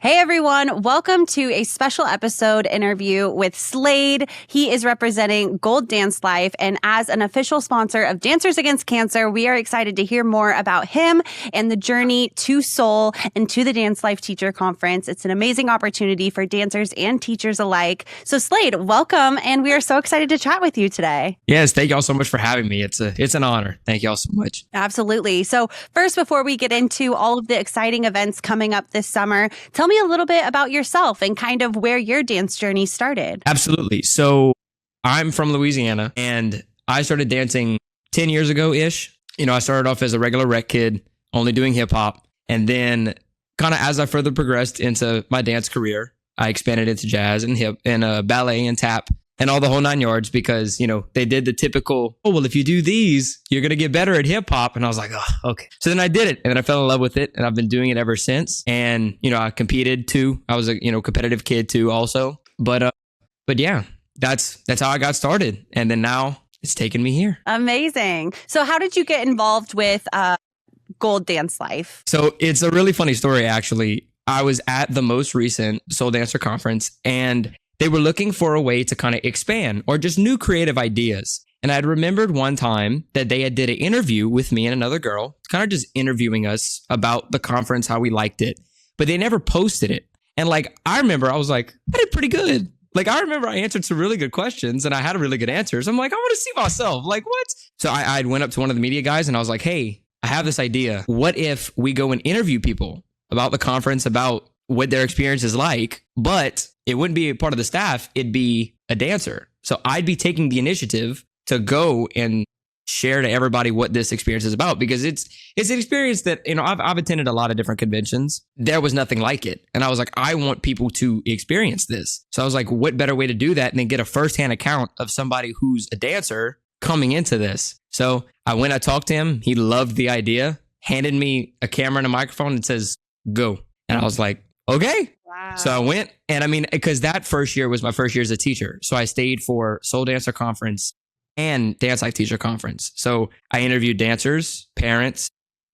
Hey everyone, welcome to a special episode interview with Slade. He is representing Gold DanceLife, and as an official sponsor of Dancers Against Cancer, we are excited to hear more about him and the journey to Seoul and to the Dance Life Teacher Conference. It's an amazing opportunity for dancers and teachers alike. So Slade, welcome, and we are so excited to chat with you today. Yes, thank y'all so much for having me. It's an honor. Thank y'all so much. Absolutely. So first, before we get into all of the exciting events coming up this summer, tell me a little bit about yourself and kind of where your dance journey started. Absolutely. So I'm from Louisiana and I started dancing 10 years ago-ish. I started off as a regular rec kid, only doing hip hop. And then kind of as I further progressed into my dance career, I expanded into jazz and hip and ballet and tap and all the whole 9 yards because, they did the typical, oh, well, if you do these, you're going to get better at hip hop. And I was like, oh, okay. So then I did it and then I fell in love with it and I've been doing it ever since. And, I competed too. I was a, competitive kid too also. But yeah, that's how I got started. And then now it's taken me here. Amazing. So how did you get involved with Gold DanceLife? So it's a really funny story, actually. I was at the most recent Soul Dancer conference and they were looking for a way to kind of expand or just new creative ideas. And I'd remembered one time that they had did an interview with me and another girl, kind of just interviewing us about the conference, how we liked it, but they never posted it. And I remember I was like, I did pretty good. I remember I answered some really good questions and I had really good answers. I'm like, I want to see myself. What? So I went up to one of the media guys and I was like, hey, I have this idea. What if we go and interview people about the conference, about what their experience is like, but it wouldn't be a part of the staff. It'd be a dancer. So I'd be taking the initiative to go and share to everybody what this experience is about, because it's an experience that, I've attended a lot of different conventions. There was nothing like it. And I was like, I want people to experience this. So I was like, what better way to do that than get a firsthand account of somebody who's a dancer coming into this? So I talked to him. He loved the idea, handed me a camera and a microphone and says, go. And I was like, okay. Wow. So I went, and because that first year was my first year as a teacher. So I stayed for Soul Dancer Conference and Dance Life Teacher Conference. So I interviewed dancers, parents,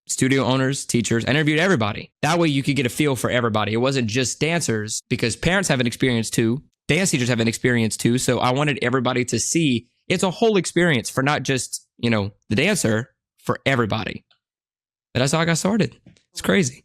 studio owners, teachers. I interviewed everybody. That way you could get a feel for everybody. It wasn't just dancers, because parents have an experience too. Dance teachers have an experience too. So I wanted everybody to see it's a whole experience for not just, the dancer, for everybody. But that's how I got started. It's crazy.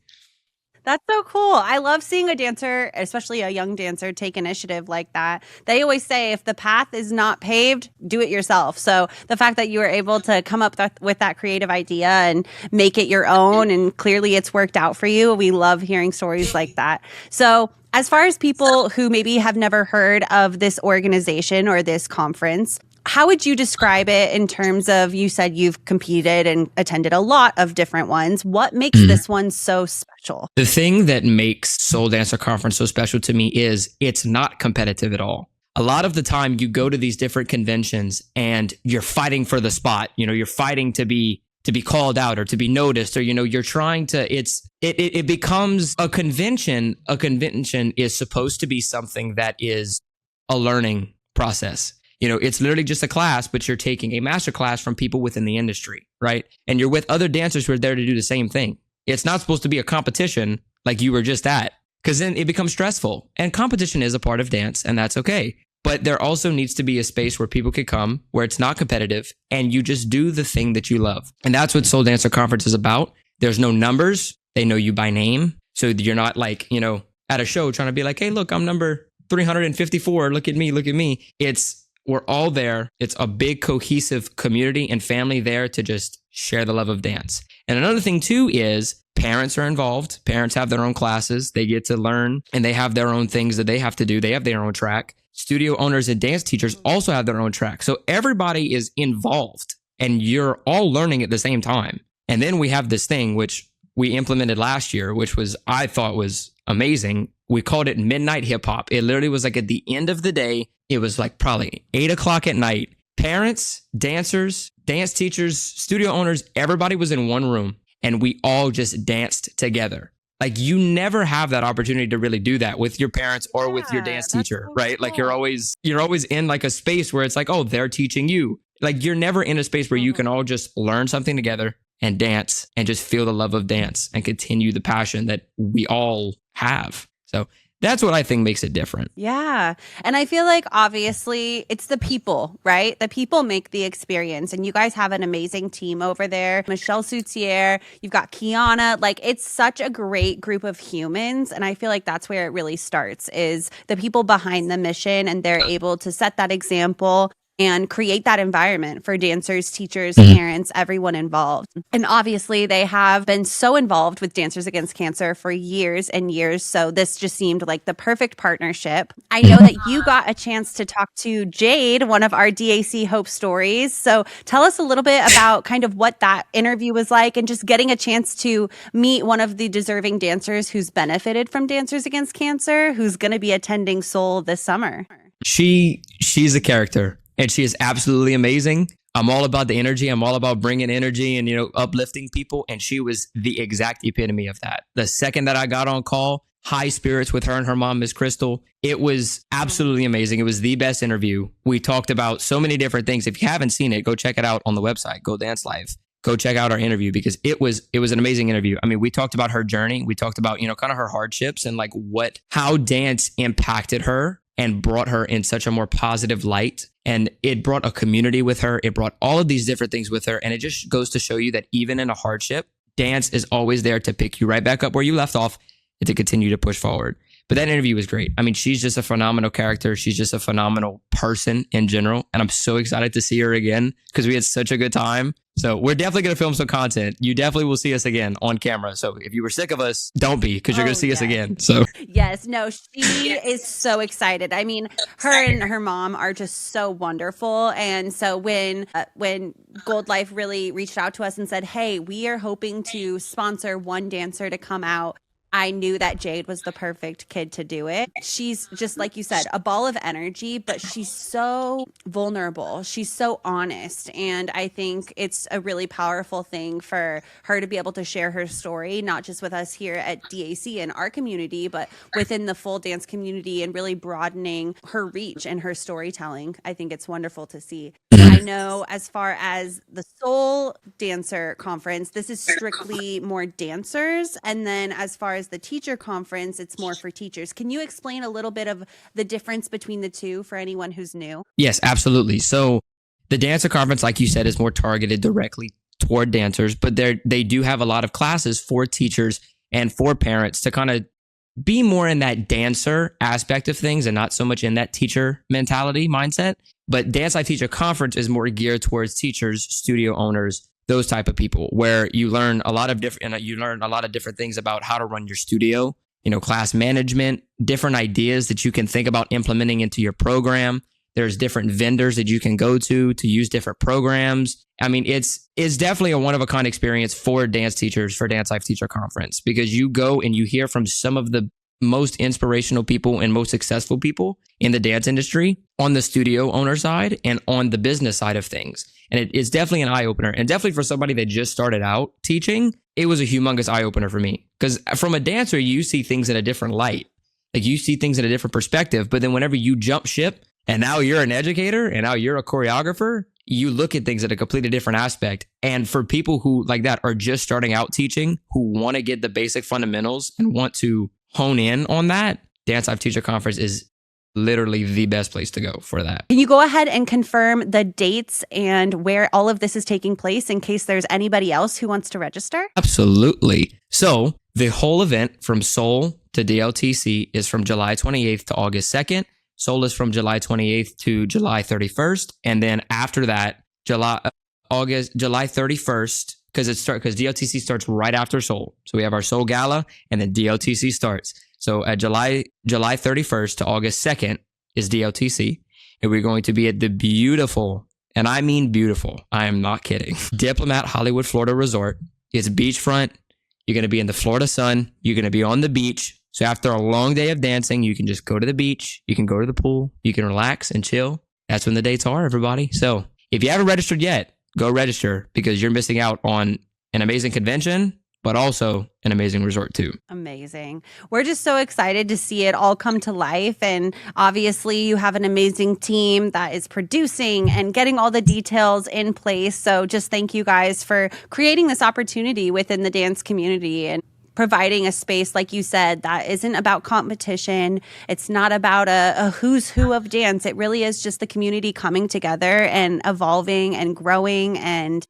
That's so cool. I love seeing a dancer, especially a young dancer, take initiative like that. They always say if the path is not paved, do it yourself. So the fact that you were able to come up with that creative idea and make it your own, and clearly it's worked out for you. We love hearing stories like that. So as far as people who maybe have never heard of this organization or this conference, how would you describe it in terms of, you said you've competed and attended a lot of different ones. What makes this one so special? The thing that makes Soul Dancer Conference so special to me is it's not competitive at all. A lot of the time you go to these different conventions and you're fighting for the spot. You're fighting to be called out or to be noticed, or, you're trying to, it becomes a convention. A convention is supposed to be something that is a learning process. It's literally just a class, but you're taking a master class from people within the industry, right? And you're with other dancers who are there to do the same thing. It's not supposed to be a competition like you were just at, because then it becomes stressful. And competition is a part of dance, and that's okay. But there also needs to be a space where people can come, where it's not competitive, and you just do the thing that you love. And that's what Soul Dancer Conference is about. There's no numbers. They know you by name. So you're not at a show trying to be like, hey, look, I'm number 354. Look at me. We're all there. It's a big cohesive community and family there to just share the love of dance. And another thing too is parents are involved. Parents have their own classes. They get to learn and they have their own things that they have to do. They have their own track. Studio owners and dance teachers also have their own track. So everybody is involved and you're all learning at the same time. And then we have this thing which we implemented last year, which I thought was amazing. We called it Midnight Hip Hop. It literally was at the end of the day. It was probably 8 o'clock at night. Parents, dancers, dance teachers, studio owners, everybody was in one room and we all just danced together. You never have that opportunity to really do that with your parents or with your dance teacher, so right? Cool. You're always in a space where it's oh, they're teaching you. You're never in a space where you can all just learn something together and dance and just feel the love of dance and continue the passion that we all have. So that's what I think makes it different. Yeah. And I feel like obviously it's the people, right? The people make the experience. And you guys have an amazing team over there. Michelle Soutier, you've got Kiana. Like, it's such a great group of humans. And I feel like that's where it really starts, is the people behind the mission, and they're able to set that example and create that environment for dancers, teachers, parents, everyone involved. And obviously, they have been so involved with Dancers Against Cancer for years and years. So this just seemed like the perfect partnership. I know that you got a chance to talk to Jade, one of our DAC Hope stories. So tell us a little bit about kind of what that interview was like, and just getting a chance to meet one of the deserving dancers who's benefited from Dancers Against Cancer, who's going to be attending Seoul this summer. She's a character. And she is absolutely amazing. I'm all about the energy. I'm all about bringing energy and, uplifting people. And she was the exact epitome of that. The second that I got on call, high spirits with her and her mom, Miss Crystal. It was absolutely amazing. It was the best interview. We talked about so many different things. If you haven't seen it, go check it out on the website, Gold DanceLife. Go check out our interview, because it was an amazing interview. I mean, we talked about her journey. We talked about, kind of her hardships and like how dance impacted her and brought her in such a more positive light. And it brought a community with her. It brought all of these different things with her. And it just goes to show you that even in a hardship, dance is always there to pick you right back up where you left off and to continue to push forward. But that interview was great. I mean, she's just a phenomenal character. She's just a phenomenal person in general. And I'm so excited to see her again, because we had such a good time. So we're definitely going to film some content. You definitely will see us again on camera. So if you were sick of us, don't be, because you're going to see us again. So yes, no, she is so excited. I mean, her and her mom are just so wonderful. And so when Gold Life really reached out to us and said, hey, we are hoping to sponsor one dancer to come out, I knew that Jade was the perfect kid to do it. She's just, like you said, a ball of energy, but she's so vulnerable. She's so honest. And I think it's a really powerful thing for her to be able to share her story, not just with us here at DAC and our community, but within the full dance community, and really broadening her reach and her storytelling. I think it's wonderful to see. I know as far as the Seoul Dancer Conference, this is strictly more dancers. And then as far as the teacher conference, it's more for teachers. Can you explain a little bit of the difference between the two for anyone who's new? Yes, absolutely. So the dancer conference, like you said, is more targeted directly toward dancers, but they do have a lot of classes for teachers and for parents to kind of be more in that dancer aspect of things and not so much in that teacher mentality mindset. But Dance Life Teacher Conference is more geared towards teachers, studio owners, those type of people, where you learn a lot of different things about how to run your studio, class management, different ideas that you can think about implementing into your program. There's different vendors that you can go to use different programs. I mean, it's definitely a one-of-a-kind experience for dance teachers for Dance Life Teacher Conference, because you go and you hear from some of the most inspirational people and most successful people in the dance industry on the studio owner side and on the business side of things. And it's definitely an eye-opener. And definitely for somebody that just started out teaching, it was a humongous eye-opener for me. Because from a dancer, you see things in a different light. Like, you see things in a different perspective. But then whenever you jump ship and now you're an educator and now you're a choreographer, you look at things at a completely different aspect. And for people who like that are just starting out teaching, who want to get the basic fundamentals and want to hone in on that, Dance Life Teacher Conference is literally the best place to go for that. Can you go ahead and confirm the dates and where all of this is taking place in case there's anybody else who wants to register? Absolutely. So the whole event from Seoul to DLTC is from July 28th to August 2nd. Seoul is from July 28th to July 31st. And then after that, July 31st, because DLTC starts right after Seoul. So we have our Seoul Gala and then DLTC starts. So at July 31st to August 2nd is DLTC. And we're going to be at the beautiful, and I mean beautiful, I am not kidding, Diplomat Hollywood, Florida Resort. It's beachfront. You're going to be in the Florida sun. You're going to be on the beach. So after a long day of dancing, you can just go to the beach. You can go to the pool. You can relax and chill. That's when the dates are, everybody. So if you haven't registered yet, go register, because you're missing out on an amazing convention, but also an amazing resort too. Amazing. We're just so excited to see it all come to life. And obviously you have an amazing team that is producing and getting all the details in place. So just thank you guys for creating this opportunity within the dance community. And providing a space, like you said, that isn't about competition. It's not about a who's who of dance. It really is just the community coming together and evolving and growing and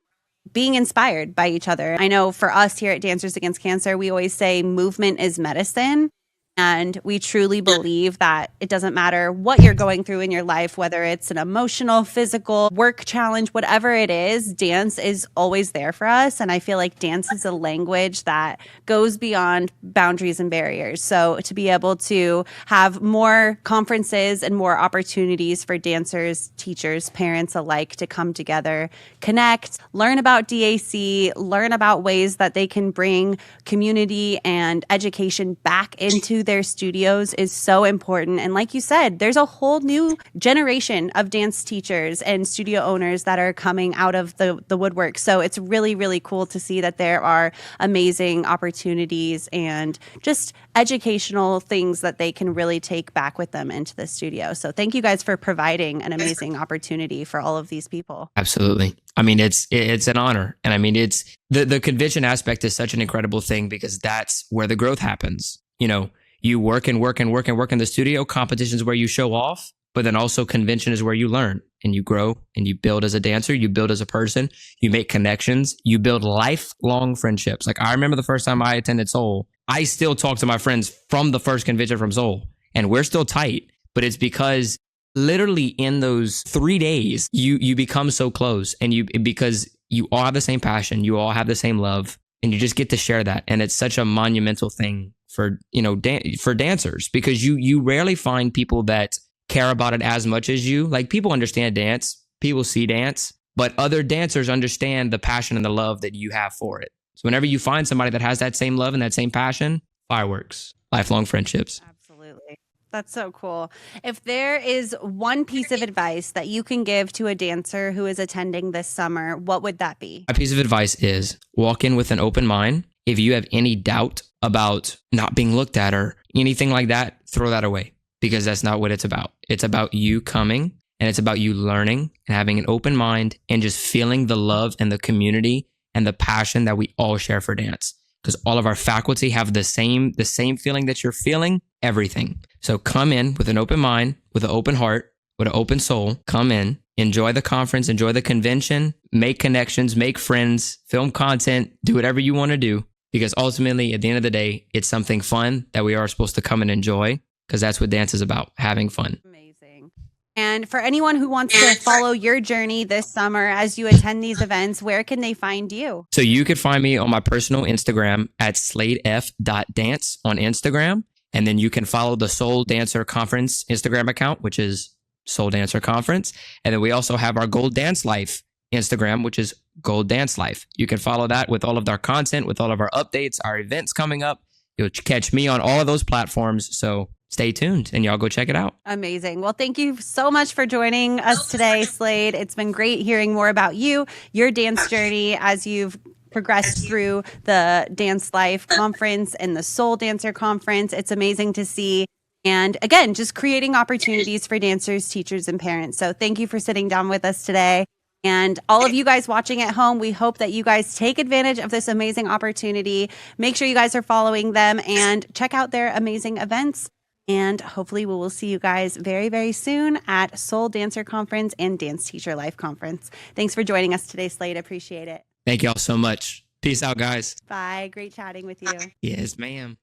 being inspired by each other. I know for us here at Dancers Against Cancer, we always say movement is medicine. And we truly believe that it doesn't matter what you're going through in your life, whether it's an emotional, physical, work challenge, whatever it is, dance is always there for us. And I feel like dance is a language that goes beyond boundaries and barriers. So to be able to have more conferences and more opportunities for dancers, teachers, parents alike to come together, connect, learn about DAC, learn about ways that they can bring community and education back into their studios is so important. And like you said, there's a whole new generation of dance teachers and studio owners that are coming out of the woodwork. So it's really, really cool to see that there are amazing opportunities and just educational things that they can really take back with them into the studio. So thank you guys for providing an amazing opportunity for all of these people. Absolutely. I mean, it's an honor. And I mean, it's the convention aspect is such an incredible thing because that's where the growth happens. You know, you work and work and work and work in the studio. Competition is where you show off, but then also convention is where you learn and you grow and you build as a dancer, you build as a person, you make connections, you build lifelong friendships. Like I remember the first time I attended Seoul, I still talk to my friends from the first convention from Seoul and we're still tight, but it's because literally in those 3 days, you become so close and because you all have the same passion, you all have the same love and you just get to share that. And it's such a monumental thing for, you know, for dancers because you rarely find people that care about it as much as you. Like people understand dance, people see dance, but other dancers understand the passion and the love that you have for it. So whenever you find somebody that has that same love and that same passion, fireworks, lifelong friendships. Absolutely. That's so cool. If there is one piece of advice that you can give to a dancer who is attending this summer, what would that be? My piece of advice is walk in with an open mind. If you have any doubt about not being looked at or anything like that, throw that away because that's not what it's about. It's about you coming and it's about you learning and having an open mind and just feeling the love and the community and the passion that we all share for dance. Because all of our faculty have the same feeling that you're feeling, everything. So come in with an open mind, with an open heart, with an open soul. Come in, enjoy the conference, enjoy the convention, make connections, make friends, film content, do whatever you want to do. Because ultimately, at the end of the day, it's something fun that we are supposed to come and enjoy because that's what dance is about, having fun. Amazing. And for anyone who wants to follow your journey this summer as you attend these events, where can they find you? So you could find me on my personal Instagram at sladef.dance on Instagram. And then you can follow the Soul Dancer Conference Instagram account, which is Soul Dancer Conference. And then we also have our Gold DanceLife Instagram, which is Gold DanceLife. You can follow that with all of our content, with all of our updates, our events coming up. You'll catch me on all of those platforms. So stay tuned and y'all go check it out. Amazing. Well, thank you so much for joining us today, Slade. It's been great hearing more about you, your dance journey as you've progressed through the DanceLife conference and the Soul Dancer conference. It's amazing to see. And again, just creating opportunities for dancers, teachers, and parents. So thank you for sitting down with us today. And all of you guys watching at home, we hope that you guys take advantage of this amazing opportunity. Make sure you guys are following them and check out their amazing events. And hopefully we will see you guys very, very soon at Soul Dancer Conference and Dance Teacher Life Conference. Thanks for joining us today, Slade. Appreciate it. Thank y'all so much. Peace out, guys. Bye. Great chatting with you. Yes, ma'am.